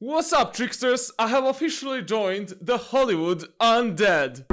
What's up, tricksters? I have officially joined the Hollywood Undead.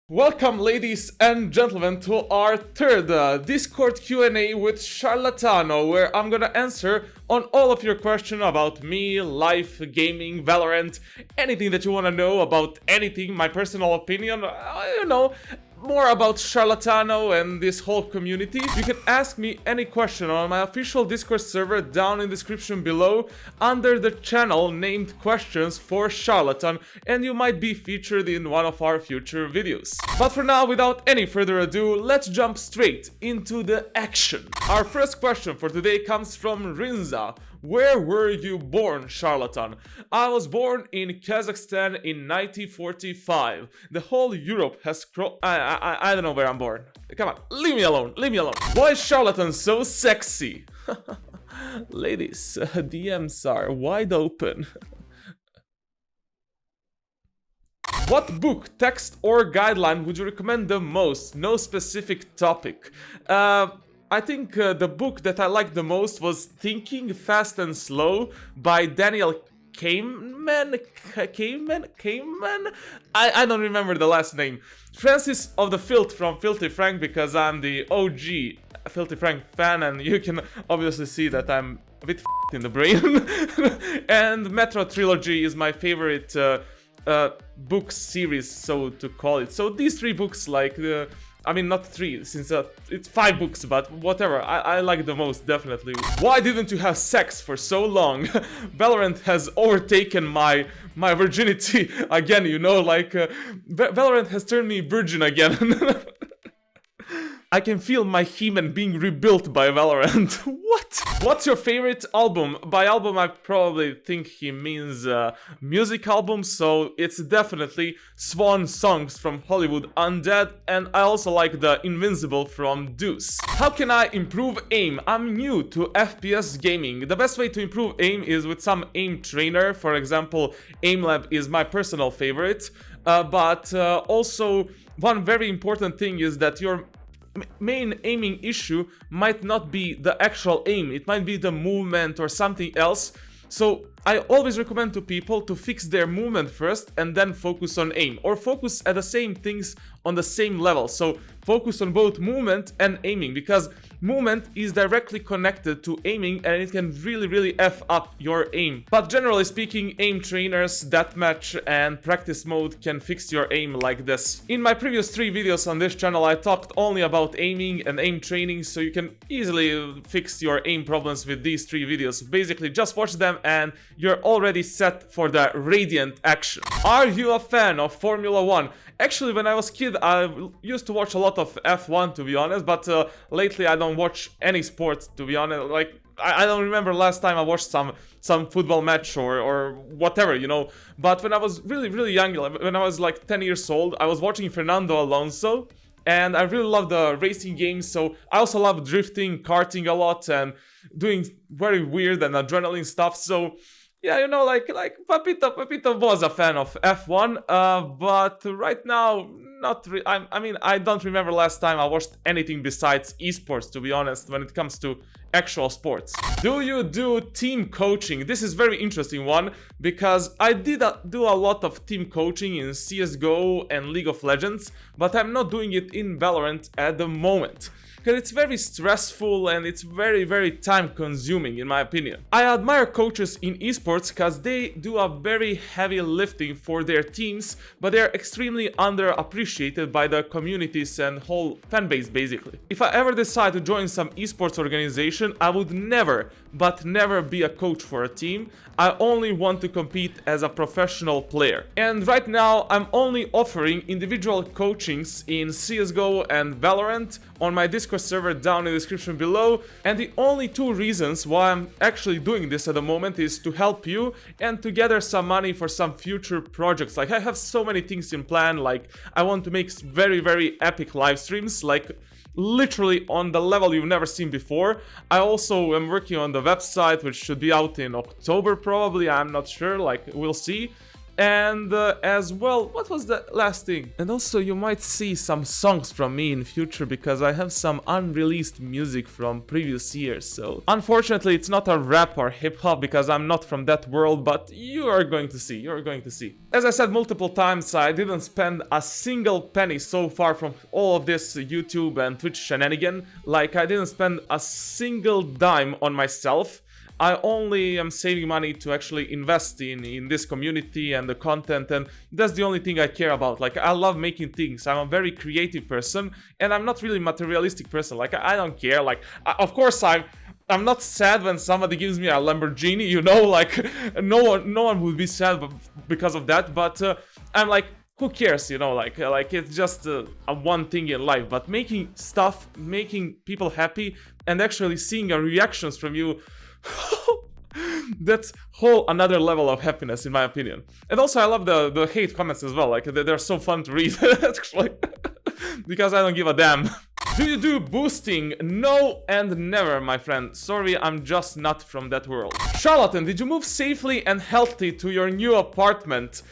Welcome, ladies and gentlemen, to our third Discord Q&A with Charlatano, where I'm gonna answer on all of your questions about me, life, gaming, Valorant, anything that you wanna know about anything, my personal opinion, more about Charlatano and this whole community. You can ask me any question on my official Discord server down in the description below under the channel named Questions for Charlatan, and you might be featured in one of our future videos. But for now, without any further ado, let's jump straight into the action. Our first question for today comes from Rinza. Where were you born, Charlatan? I was born in Kazakhstan in 1945. The whole Europe has I don't know where I'm born. Come on, leave me alone, leave me alone. Why is Charlatan so sexy? Ladies, DMs are wide open. What book, text, or guideline would you recommend the most? No specific topic. I think the book that I liked the most was Thinking Fast and Slow by Daniel Kahneman? I don't remember the last name. Francis of the Filth from Filthy Frank, because I'm the OG Filthy Frank fan, and you can obviously see that I'm a bit in the brain. And Metro Trilogy is my favorite book series, so to call it. So these three books, I mean, not three, since it's 5 books, but whatever, I like the most, definitely. Why didn't you have sex for so long? Valorant has overtaken my virginity again, Valorant has turned me virgin again. I can feel my hymen being rebuilt by Valorant. What? What's your favorite album? By album, I probably think he means music album, so it's definitely Swan Songs from Hollywood Undead, and I also like the Invincible from Deuce. How can I improve aim? I'm new to FPS gaming. The best way to improve aim is with some aim trainer. For example, AimLab is my personal favorite, but also one very important thing is that your main aiming issue might not be the actual aim, it might be the movement or something else. So I always recommend to people to fix their movement first and then focus on aim, or focus at the same things on the same level. So focus on both movement and aiming, because movement is directly connected to aiming and it can really F up your aim. But generally speaking, aim trainers, deathmatch and practice mode can fix your aim like this. In my previous 3 videos on this channel, I talked only about aiming and aim training, so you can easily fix your aim problems with these 3 videos. Basically, just watch them and you're already set for the radiant action. Are you a fan of Formula 1? Actually, when I was a kid, I used to watch a lot of F1, to be honest, but lately I don't watch any sports, to be honest. I don't remember last time I watched some football match or whatever, But when I was really young, when I was like 10 years old, I was watching Fernando Alonso, and I really love the racing games, so I also love drifting, karting a lot, and doing very weird and adrenaline stuff, so yeah, Papito was a fan of F1, but right now, not really. I mean, I don't remember last time I watched anything besides esports, to be honest, when it comes to actual sports. Do you do team coaching? This is very interesting one, because I did do a lot of team coaching in CSGO and League of Legends, but I'm not doing it in Valorant at the moment, because it's very stressful and it's very time consuming, in my opinion. I admire coaches in esports because they do a very heavy lifting for their teams, but they're extremely underappreciated by the communities and whole fanbase, basically. If I ever decide to join some esports organization, I would never be a coach for a team. I only want to compete as a professional player. And right now, I'm only offering individual coachings in CSGO and Valorant on my Discord server down in the description below. And the only 2 reasons why I'm actually doing this at the moment is to help you and to gather some money for some future projects. I have so many things in plan, I want to make very epic live streams, literally on the level you've never seen before. I also am working on the website, which should be out in October probably, I'm not sure, we'll see. And as well, what was the last thing? And also you might see some songs from me in future because I have some unreleased music from previous years. So unfortunately it's not a rap or hip hop because I'm not from that world, but you are going to see, you're going to see. As I said multiple times, I didn't spend a single penny so far from all of this YouTube and Twitch shenanigan. Like, I didn't spend a single dime on myself. I only am saving money to actually invest in this community and the content, and that's the only thing I care about. Like, I love making things. I'm a very creative person, and I'm not really a materialistic person. Like, I don't care. Like, of course I'm not sad when somebody gives me a Lamborghini, you know, like no one would be sad because of that, but I'm like, who cares, you know, like it's just a one thing in life. But making stuff, making people happy, and actually seeing reactions from you, that's whole another level of happiness, in my opinion. And also I love the hate comments as well, like they're so fun to read actually, because I don't give a damn. Do you do boosting? No and never, my friend. Sorry, I'm just not from that world. Charlatan, did you move safely and healthy to your new apartment?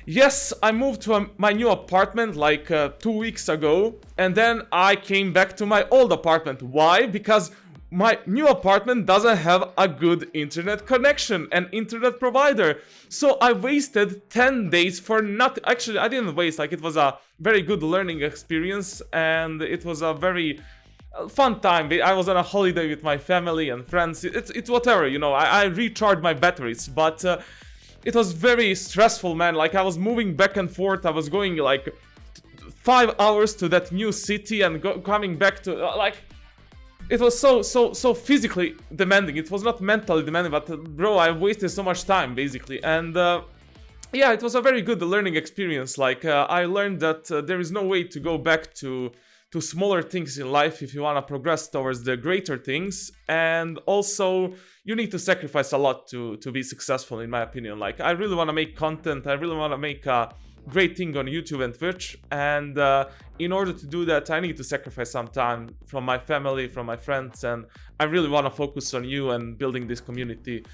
Yes, I moved to my new apartment like 2 weeks ago, and then I came back to my old apartment. Why? Because my new apartment doesn't have a good internet connection and internet provider. So I wasted 10 days for nothing. Actually, I didn't waste, like it was a very good learning experience and it was a very fun time. I was on a holiday with my family and friends. It's whatever, you know, I recharged my batteries, but it was very stressful, man. Like, I was moving back and forth. I was going like 5 hours to that new city and coming back to like, it was so physically demanding. It was not mentally demanding, but bro, I wasted so much time basically. And yeah, it was a very good learning experience. Like, I learned that there is no way to go back to smaller things in life if you want to progress towards the greater things. And also, you need to sacrifice a lot to be successful, in my opinion. Like, I really want to make content. I really want to make a great thing on YouTube and Twitch, and in order to do that I need to sacrifice some time from my family, from my friends, and I really want to focus on you and building this community.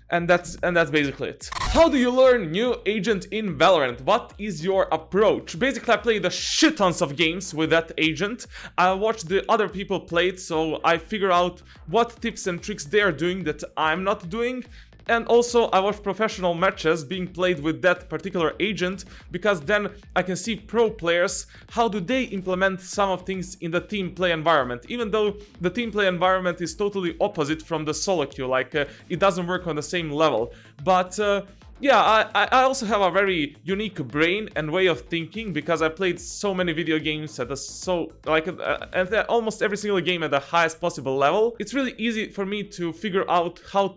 And that's basically it. How do you learn new agent in Valorant? What is your approach? Basically, I played a shit tons of games with that agent. I watched the other people play it, so I figure out what tips and tricks they are doing that I'm not doing. And also, I watch professional matches being played with that particular agent, because then I can see pro players, how do they implement some of things in the team play environment, even though the team play environment is totally opposite from the SoloQ, like it doesn't work on the same level. But yeah, I also have a very unique brain and way of thinking, because I played so many video games at at almost every single game at the highest possible level. It's really easy for me to figure out how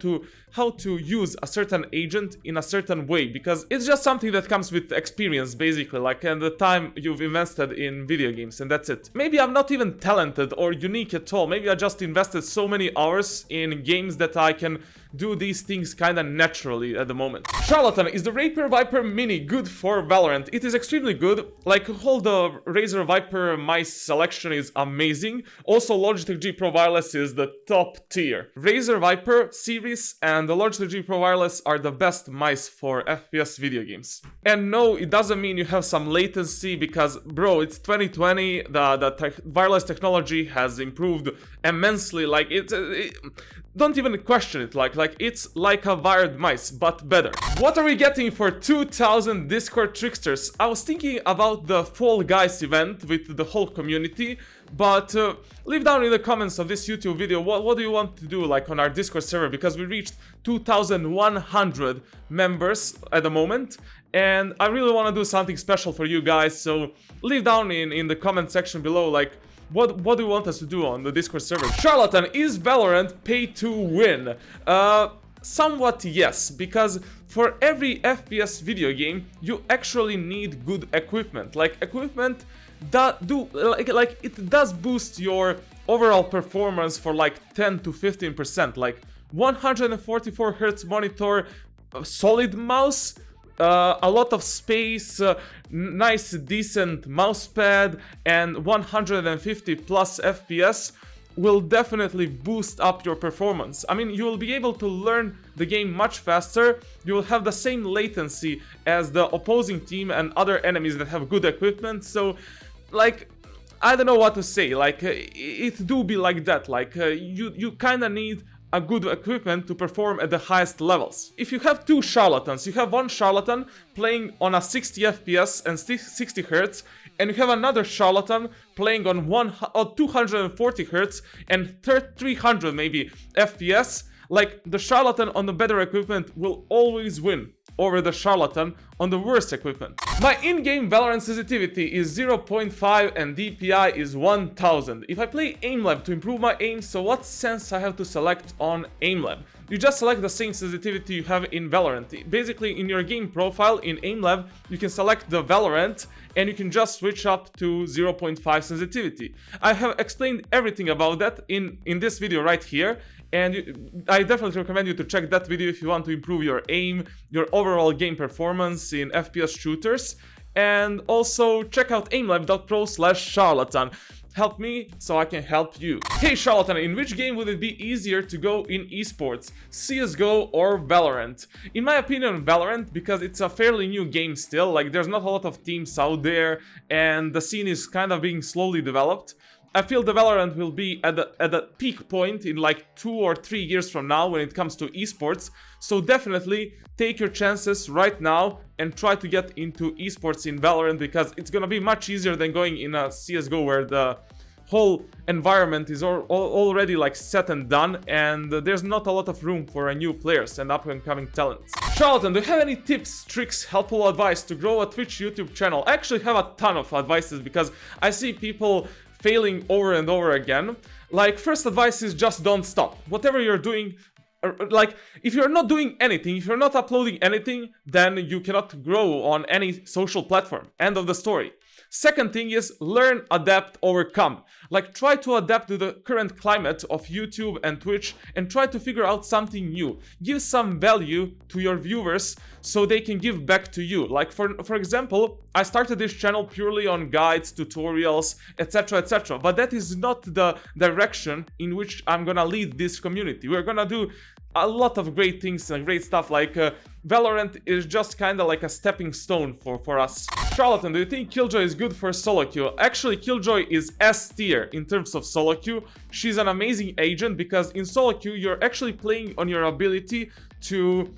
to use a certain agent in a certain way, because it's just something that comes with experience basically, like, and the time you've invested in video games, and that's it. Maybe I'm not even talented or unique at all. Maybe I just invested so many hours in games that I can do these things kind of naturally at the moment. Charlatan, is the Razer Viper Mini good for Valorant? It is extremely good. Like, whole the Razer Viper mice selection is amazing. Also, Logitech G Pro Wireless is the top tier. Razer Viper series and the Logitech G Pro Wireless are the best mice for FPS video games. And no, it doesn't mean you have some latency, because bro, it's 2020. The wireless technology has improved immensely. Like, don't even question it. Like it's like a wired mice, but better. What are we getting for 2,000 Discord tricksters? I was thinking about the Fall Guys event with the whole community, but leave down in the comments of this YouTube video what do you want to do, like, on our Discord server, because we reached 2,100 members at the moment, and I really want to do something special for you guys. So leave down in the comment section below, like, what do you want us to do on the Discord server? Charlatan, is Valorant pay to win? Somewhat yes, because for every FPS video game, you actually need good equipment. Like, equipment it does boost your overall performance for like 10 to 15%. Like 144 Hz monitor, a solid mouse, a lot of space, nice decent mousepad, and 150 plus FPS. will definitely boost up your performance. I mean, you will be able to learn the game much faster, you will have the same latency as the opposing team and other enemies that have good equipment, so, like, I don't know what to say, like, it do be like that, like, you kinda need a good equipment to perform at the highest levels. If you have two charlatans, you have one charlatan playing on a 60 FPS and 60 Hz, and you have another charlatan playing on 240 Hz and 300 maybe FPS, like, the charlatan on the better equipment will always win over the charlatan on the worst equipment. My in-game Valorant sensitivity is 0.5 and DPI is 1000. If I play aimlab to improve my aim, so what sense I have to select on aimlab? You just select the same sensitivity you have in Valorant. Basically, in your game profile in aimlab, you can select the Valorant and you can just switch up to 0.5 sensitivity. I have explained everything about that in this video right here, and I definitely recommend you to check that video if you want to improve your aim, your overall game performance in FPS shooters, and also check out aimlab.pro/charlatan. Help me so I can help you. Hey charlatan, in which game would it be easier to go in esports? CSGO or Valorant? In my opinion, Valorant, because it's a fairly new game still, like there's not a lot of teams out there and the scene is kind of being slowly developed. I feel the Valorant will be at the peak point in like 2 or 3 years from now when it comes to esports, so definitely take your chances right now and try to get into esports in Valorant, because it's gonna be much easier than going in a CSGO where the whole environment is already like set and done, and there's not a lot of room for new players and up and coming talents. Charlatan, do you have any tips, tricks, helpful advice to grow a Twitch YouTube channel? I actually have a ton of advices because I see people failing over and over again. Like, first advice is just don't stop. Whatever you're doing, like, if you're not doing anything, if you're not uploading anything, then you cannot grow on any social platform. End of the story. Second thing is learn, adapt, overcome. Like, try to adapt to the current climate of YouTube and Twitch and try to figure out something new. Give some value to your viewers so they can give back to you. Like, for example, I started this channel purely on guides, tutorials, etc, etc. But that is not the direction in which I'm gonna lead this community. We're gonna do a lot of great things and great stuff, like Valorant is just kind of like a stepping stone for us. Charlatan, do you think Killjoy is good for SoloQ? Actually, Killjoy is S tier in terms of SoloQ. She's an amazing agent because in SoloQ you're actually playing on your ability to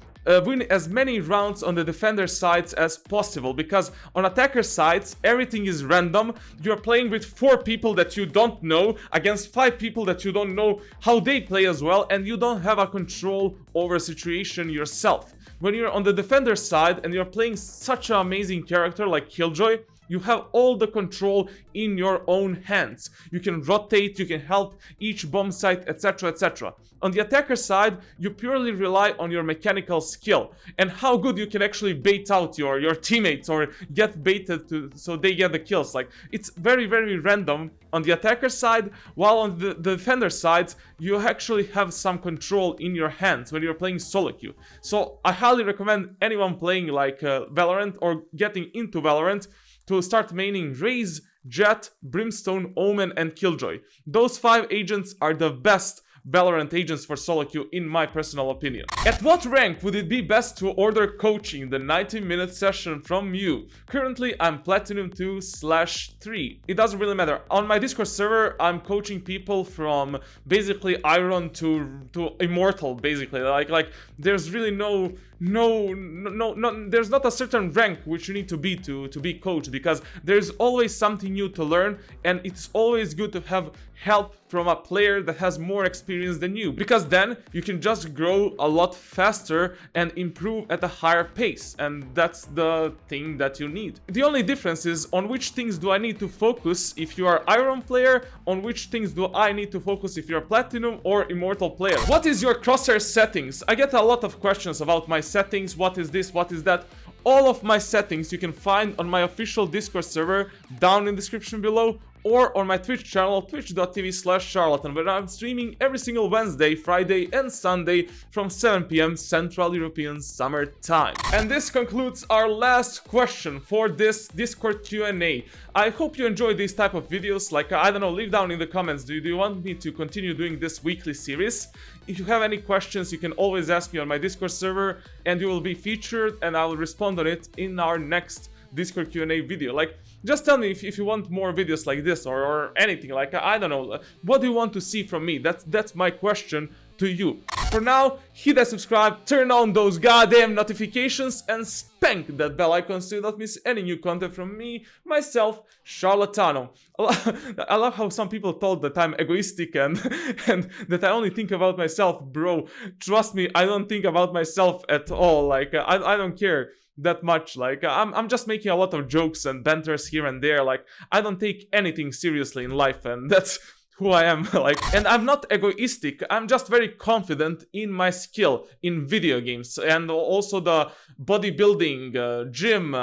win as many rounds on the defender sides as possible, because on attacker sides everything is random. You're playing with 4 people that you don't know against 5 people that you don't know how they play as well, and you don't have a control over a situation yourself. When you're on the defender side and you're playing such an amazing character like Killjoy, you have all the control in your own hands. You can rotate, you can help each bomb site, etc, etc. On the attacker side, you purely rely on your mechanical skill and how good you can actually bait out your teammates or get baited so they get the kills. Like, it's very, very random on the attacker side, while on the defender side, you actually have some control in your hands when you're playing SoloQ. So I highly recommend anyone playing like Valorant or getting into Valorant to start maining Raze, Jet, Brimstone, Omen, and Killjoy. Those 5 agents are the best Valorant agents for SoloQ in my personal opinion. At what rank would it be best to order coaching the 90-minute session from you? Currently I'm Platinum 2/3. It doesn't really matter. On my Discord server I'm coaching people from basically Iron to Immortal, basically. Like there's really no there's not a certain rank which you need to be coached, because there's always something new to learn, and it's always good to have help from a player that has more experience than you, because then you can just grow a lot faster and improve at a higher pace, and that's the thing that you need. The only difference is on which things do I need to focus if you are Iron player, on which things do I need to focus if you're Platinum or Immortal player. What is your crosshair settings? I get a lot of questions about my settings. What is this? What is that? All of my settings you can find on my official Discord server down in the description below, or on my Twitch channel, twitch.tv/charlatan, where I'm streaming every single Wednesday, Friday, and Sunday from 7 p.m. Central European Summer Time. And this concludes our last question for this Discord Q&A. I hope you enjoy these type of videos. Like, I don't know, leave down in the comments, do you want me to continue doing this weekly series? If you have any questions, you can always ask me on my Discord server, and you will be featured, and I will respond on it in our next Discord Q&A video. Like, just tell me if you want more videos like this, or anything. Like, I don't know, what do you want to see from me? That's my question to you. For now, hit that subscribe, turn on those goddamn notifications, and spank that bell icon so you don't miss any new content from me, myself, Charlatano. I love how some people told that I'm egoistic and that I only think about myself. Bro, trust me, I don't think about myself at all. Like, I don't care that much. Like, I'm just making a lot of jokes and banters here and there. Like, I don't take anything seriously in life, and that's who I am. Like, and I'm not egoistic, I'm just very confident in my skill in video games, and also the bodybuilding, gym,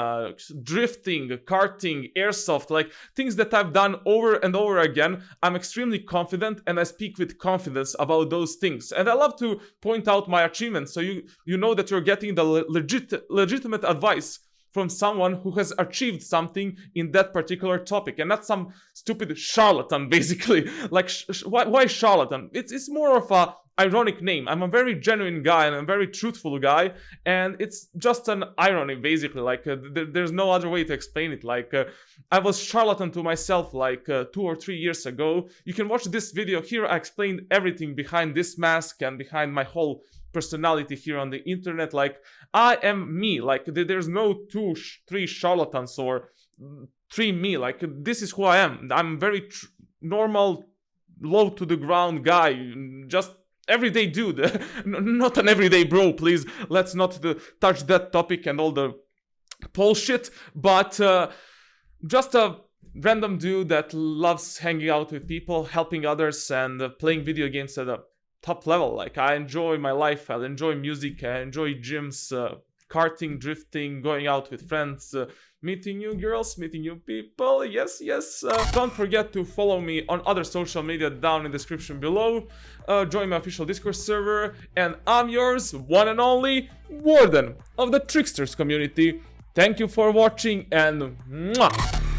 drifting, karting, airsoft, like things that I've done over and over again. I'm extremely confident, and I speak with confidence about those things, and I love to point out my achievements, so you know that you're getting the legitimate advice from someone who has achieved something in that particular topic, and not some stupid charlatan, basically. Like, why charlatan? It's more of a ironic name. I'm a very genuine guy, and I'm a very truthful guy, and it's just an irony, basically. Like, there's no other way to explain it. Like, I was charlatan to myself like 2 or 3 years ago. You can watch this video here. I explained everything behind this mask and behind my whole personality here on the internet. Like, I am me. Like, there's no 2, 3 charlatans or 3 me. Like, this is who I am. I'm very normal, low to the ground guy, just everyday dude. Not an everyday bro, please. Let's not touch that topic and all the bullshit, but just a random dude that loves hanging out with people, helping others, and playing video games at a top level. Like, I enjoy my life, I enjoy music, I enjoy gyms, karting, drifting, going out with friends, meeting new girls, meeting new people. Yes. Don't forget to follow me on other social media down in the description below. Join my official Discord server, and I'm yours, one and only, Warden of the Tricksters community. Thank you for watching, and mwah!